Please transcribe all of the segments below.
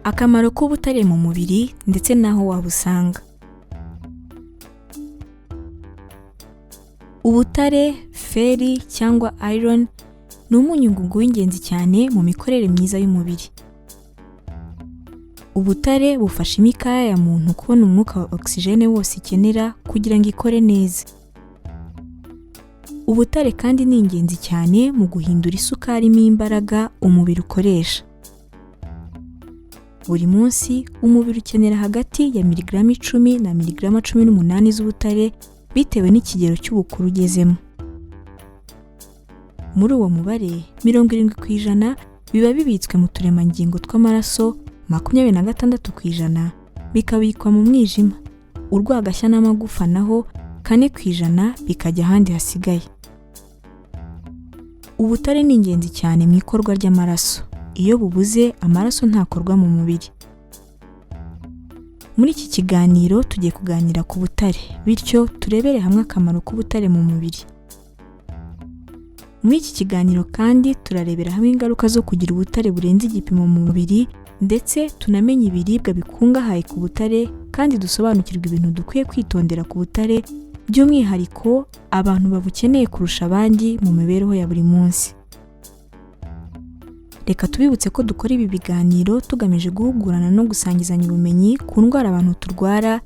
Akamaro k'ubutare mu mubiri ndetse n'aho wabusanga. Ubutare, feri cyangwa iron ni umunyungugu w'ingenzi cyane mu mikorere myiza y'umubiri. Ubutare bufasha imikaya ya muntu kubona umwuka wa oxygene wose ikenera kugira ngo ikore neza. Ubutare kandi ni ingenzi cyane mu guhindura isukari imbaraga umubiri ukoresha. Buri munsi umubiri ukenera hagati ya miligrama 10 na miligrama 18 z'ubutare bitewe n'ikigero cy'ubukuru ugezemo. Muri uwo mubare 70% biba bibitswe mu turemangingo tw'amaraso, 26% bikabikwa mu mwijima, urwagashya n'amagufa naho 4% bikajya ahandi hasigaye. Ubutare ni ingenzi cyane mu ikorwa ry'amaraso. Iyo bubuze amaraso ntakorwa mu mubiri. Muri iki kiganiro tugiye kuganira ku butare, bityo turebere hamwe akamaro k'ubutare mu mubiri. Muri iki kiganiro kandi turarebera hamwe ingaruka zo kugira ubutare burenze igipimo mu mubiri, ndetse tunamenye ibiribwa bikungahaye ku butare kandi dusobanukirwa ibintu dukwiye kwitondera ku butare, by'umwihariko abantu babukeneye kurusha abandi mu mibereho ya buri munsi. Reka tubibutse ko dukora ibi biganiro tugamije guhugurana no gusangizanya ubumenyi ku ndwara abantu turwara,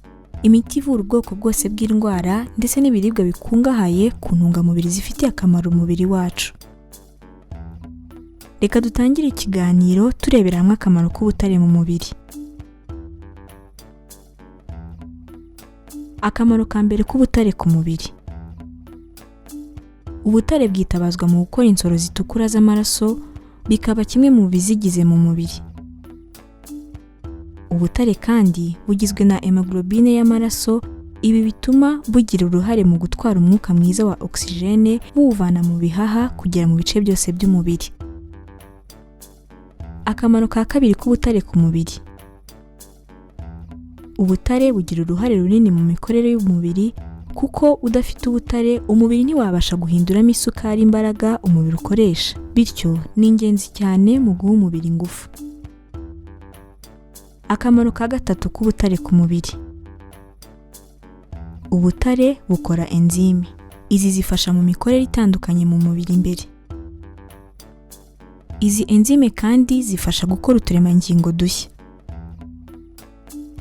imiti ivura ubwoko bwose bw'indwara, ndetse n'ibiribwa bikungahaye ku ntungamubiri zifitiye akamaro umubiri wacu. Reka dutangire ikiganiro turebera hamwe akamaro k'ubutare mu mubiri. Akamaro ka mbere k'ubutare ku mubiri. Ubutare bwitabazwa mu gukora insoro zitukura z'amaraso, bikaba kimwe mu bizigize mu mubiri. Ubutare kandi bugizwe na hemoglobine y'amaraso, ibi bituma bugira uruhare mu gutwara umwuka mwiza wa oxygene buwuvana mu bihaha kugera mu bice byose by'umubiri. Akamaro ka kabiri k'ubutare ku mubiri. Ubutare bugira uruhare runini mu mikorere y'umubiri, kuko udafite ubutare umubiri ntiwabasha guhinduramo isukari imbaraga umubiri ukoresha, bityo ni ingenzi cyane mu guha umubiri ingufu. Akamaro ka gatatu k'ubutare ku mubiri. Ubutare bukora enzyme. Izi zifasha mu mikorere itandukanye mu mubiri imbere. Izi enzyme kandi zifasha gukora uturemangingo dushya.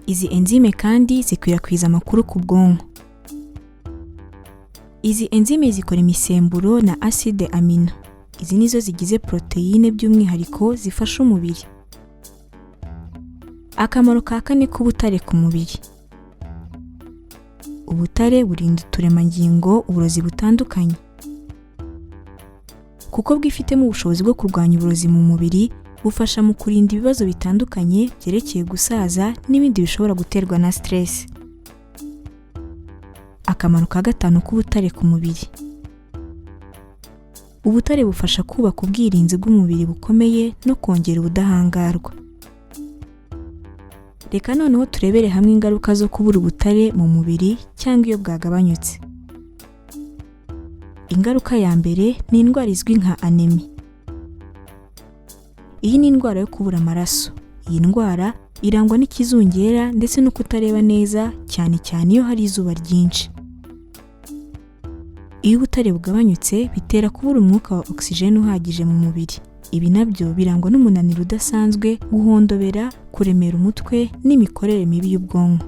Izi enzyme kandi zikwirakwiza amakuru ku bwonko. Izi enzyme zikora imisemburo na acide amino. Izi nizo zigize proteine by'umwihariko zifasha umubiri. Akamaro ka kane k'ubutare ku mubiri. Ubutare burinda uturemangingo uburozi butandukanye. Kuko bwifitemo ubushobozi bwo kurwanya uburozi mu mubiri, bufasha mu kurinda ibibazo bitandukanye byerekeye gusaza n'ibindi bishobora guterwa na stress. Akamaro ka gatanu k'ubutare ku mubiri. Ubutare bufasha kubaka ubwirinzi bw'umubiri bukomeye no kongera ubudahangarwa. Reka noneho turebere hamwe ingaruka zo kubura ubutare mu mubiri cyangwa iyo bwagabanyutse. Ingaruka ya mbere ni indwara izwi nka anemia. Iyi ni indwara yo kubura amaraso. Iyi ndwara irangwa n'ikizungera ndetse no kutareba neza, cyane cyane iyo hari izuba ryinshi. Iyo ubutare bugabanyutse bitera kubura umwuka wa oxygene uhagije mu mubiri. Ibi nabyo birangwa n'umunaniro udasanzwe, guhondobera, kuremera umutwe n'imikorere mibi y'ubwonko.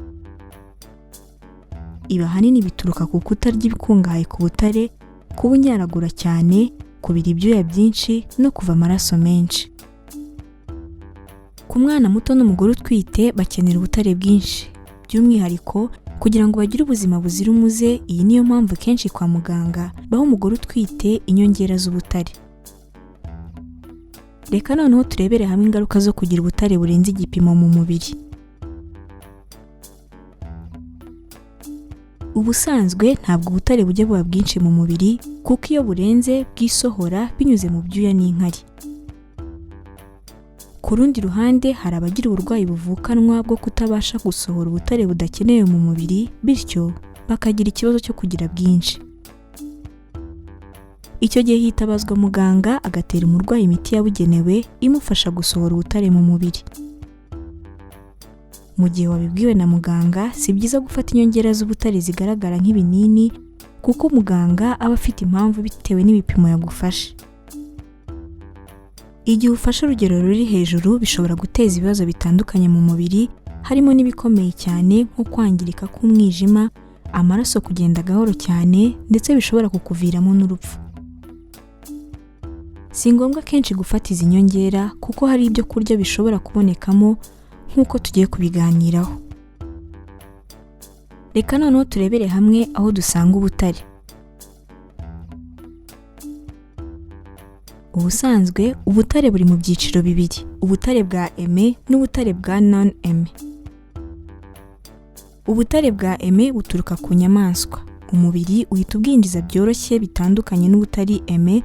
Ibi ahanini bituruka ku kutarya ibikungahaye ku butare, kubunyaragura cyane, kubira ibyuya byinshi no kuva amaraso menshi. Ku mwana muto n'umugore utwite bakenera ubutare bwinshi, by'umwihariko kugira ngo bagire ubuzima buzira umuze. Iyi niyo mpamvu kenshi kwa muganga baho umugore utwite inyongera z'ubutare. Reka noneho turebere hamwe ingaruka zo kugira ubutare burenze igipimo mu mubiri. Ubusanzwe ntabwo ubutare bujya buba bwinshi mu mubiri, kuko iyo burenze bwisohora binyuze mu byuya n'inkari. Ku rundi ruhande hari abagira uburwayi buvukanwa bwo kutabasha gusohora ubutare budakenewe mu mubiri, bityo bakagira ikibazo cyo kugira bwinshi. Icyo gihe hitabazwa muganga agatera umurwayi imiti yabugenewe imufasha gusohora ubutare mu mubiri. Mu gihe wabibwiwe na muganga, si byiza gufata inyongera z'ubutare zigaragara nk'ibinini kuko muganga aba afite impamvu bitewe n'ibipimo yagufashe. Igihe ufashe urugero ruri hejuru bishobora guteza ibibazo bitandukanye mu mubiri, harimo n'ibikomeye cyane nko kwangirika k'umwijima, amaraso kugenda gahoro cyane ndetse bishobora kukuviramo n'urupfu. Si ngombwa kenshi gufata izi nyongera kuko hari ibyo kurya bishobora kubonekamo nk'uko tugiye kubiganiraho. Reka noneho turebere hamwe aho dusanga ubutare. Ubusanzwe ubutare buri mu byiciro bibiri, ubutare bwa M n'ubutare bwa non-M. Ubutare bwa M buturuka ku nyamaswa. Umubiri uhita ubwinjiza byoroshye bitandukanye n'ubutari M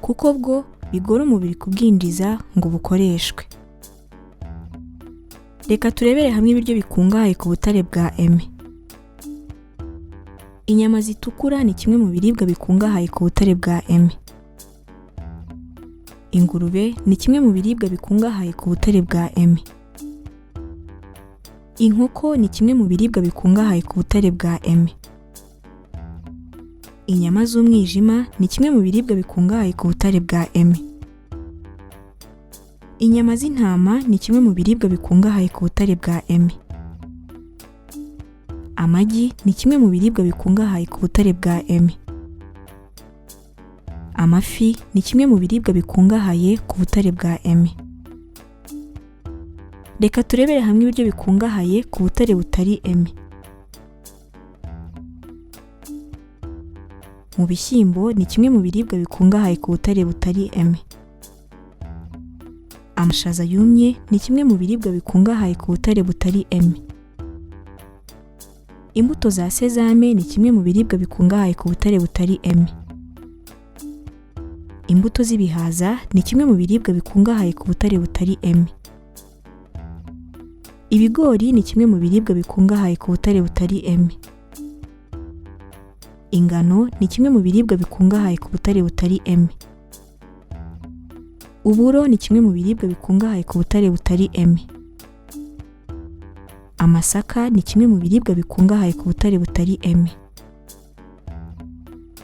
kuko bwo bigora umubiri kubwinjiza ngo bukoreshwe. Reka turebere hamwe ibiryo bikungahaye ku butare bwa M. Inyama zitukura ni kimwe mu biribwa bikungahaye ku butare bwa M. Ingurube ni kimwe mu biribwa bikungahaye ku butare bwa M. Inkoko ni kimwe mu biribwa bikungahaye ku butare bwa M. Inyama z'umwijima ni kimwe mu biribwa bikungahaye ku butare bwa M. Inyama z'intama ni kimwe mu biribwa bikungahaye ku butare bwa M. Amagi ni kimwe mu biribwa bikungahaye ku butare bwa M. Amafi ni kimwe mu biribwa bikungahaye ku butare bwa M. Reka turebere hamwe ibiryo bikungahaye ku butare butari M. Mu bishyimbo ni kimwe mu biribwa bikungahaye ku butare butari M. Amashaza yumye ni kimwe mu biribwa bikungahaye ku butare butari M. Imbuto za sezame ni kimwe mu biribwa bikungahaye ku butare butari M. Imbuto z'ibihaza ni kimwe mu biribwa bikungahaye ku butare butari M. Ibigori ni kimwe mu biribwa bikungahaye ku butare butari M. Ingano ni kimwe mu biribwa bikungahaye ku butare butari M. Uburo ni kimwe mu biribwa bikungahaye ku butare butari M. Amasaka ni kimwe mu biribwa bikungahaye ku butare butari M.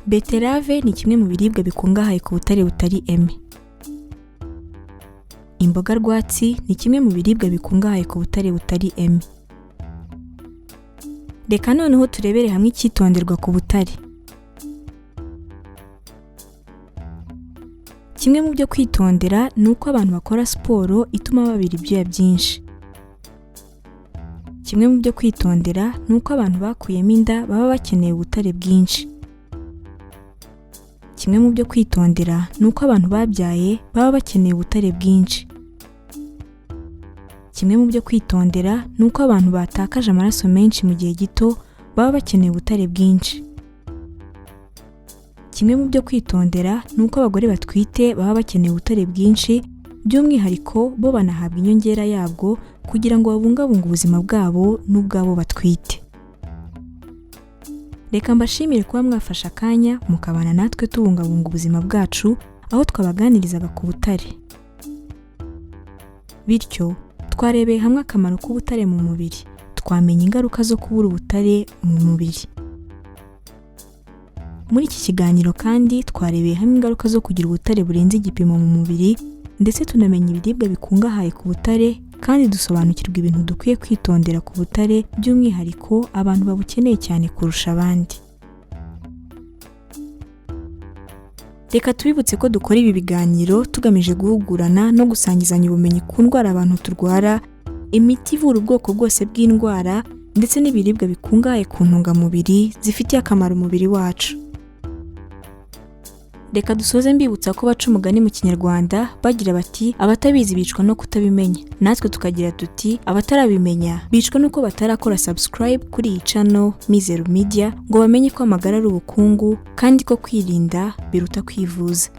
Beterave ni kimwe mu biribwa bikungahaye ku butare butari M. Imboga rwatsi ni kimwe mu biribwa bikungahaye ku butare butari M. Reka noneho turebere hamwe icyitonderwa ku butare. Kimwe mu byo kwitondera ni uko abantu bakora siporo ituma babira ibyuya byinshi. Kimwe mu byo kwitondera ni uko abantu bakuyemo inda baba bakeneye ubutare bwinshi. Kimwe mu byo kwitondera ni uko abantu babyaye baba bakeneye ubutare bwinshi. Kimwe mu byo kwitondera ni uko abantu batakaje amaraso menshi mu gihe gito baba bakeneye ubutare bwinshi. Kimwe mu byo kwitondera ni uko abagore batwite baba bakeneye ubutare bwinshi, by'umwihariko bo banahabwa inyongera yabwo kugira ngo babungabunge ubuzima bwabo n'ubwabo batwite. Reka mbashimire kuba mwafashe akanya mukabana natwe tubungabunga ubuzima bwacu aho twabaganirizaga ku butare. Bityo twarebeye hamwe akamaro k'ubutare mu mubiri, twamenye ingaruka zo kubura ubutare mu mubiri. Muri iki kiganiro kandi twarebeye hamwe ingaruka zo kugira ubutare burenze igipimo mu mubiri, ndetse tunamenya ibiribwa bikungahaye ku butare kandi dusobanukirwa ibintu dukwiye kwitondera ku butare, by'umwihariko abantu babukeneye cyane kurusha abandi. Reka tubibutse ko dukora ibi biganiro tugamije guhugurana no gusangizanya ubumenyi ku ndwara abantu turwara, imiti ivura ubwoko bwose bw'indwara, ndetse n'ibiribwa bikungahaye ku ntungamubiri zifitiye akamaro umubiri wacu. Reka dusoze mbibutsa ko baca umugani mu Kinyarwanda bagira bati abatabizi bicwa no kutabimenya, natwe tukagira tuti abatarabimenya bicwa nuko batarakora subscribe kuri iyi channel Mizero Media ngo bamenye ko amagara ari ubukungu kandi ko kwirinda biruta kwivuza.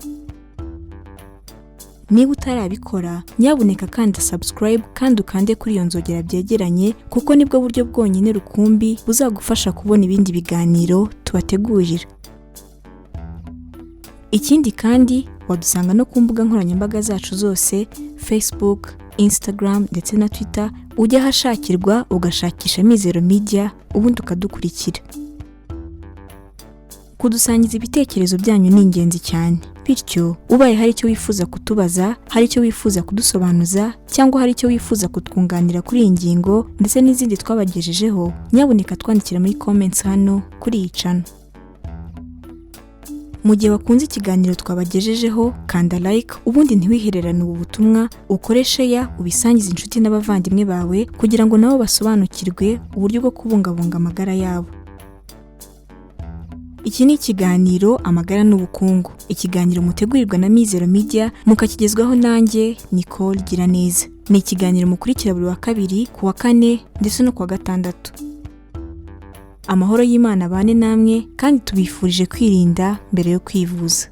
Niba utarabikora nyabuneka kanda subscribe kandi ukande kuri iyo nzogera byegeranye, kuko nibwo buryo bwonyine rukumbi buzagufasha kubona ibindi biganiro tubategurira. Ikindi kandi wadusanga no ku mbuga nkoranyambaga zacu zose, Facebook, Instagram ndetse na Twitter, ujya ahashakirwa ugashakisha Mizero Media ubundi ukadukurikira. Kudusangiza ibitekerezo byanyu ningenzi cyane, bityo ubaye haricyo wifuza kutubaza, haricyo wifuza kudusobanuza, cyangwa haricyo wifuza kutwunganira kuri iyi ngingo ndetse n'izindi twabagejejeho, nyabuneka twandikira muri comments hano kuri iyi channel. Mu gihe wakunze ikiganiro twabagejejeho, kanda like ubundi ntiwihererane ubu butumwa, ukore share, ubisangize inshuti n'abavandimwe bawe kugira ngo nabo basobanukirwe uburyo bwo kubungabunga amagara yabo. Iki ni ikiganiro Amagara n'Ubukungu, ikiganiro mutegurirwa na Mizero Media mukakigezwaho nanjye Nicole Giraneza. Ni ikiganiro mukurikira buri wa kabiri, ku wa kane ndetse no ku wa gatandatu. Amahoro y'Imana bane namwe kandi tubifurije kwirinda mbere yo kwivuza.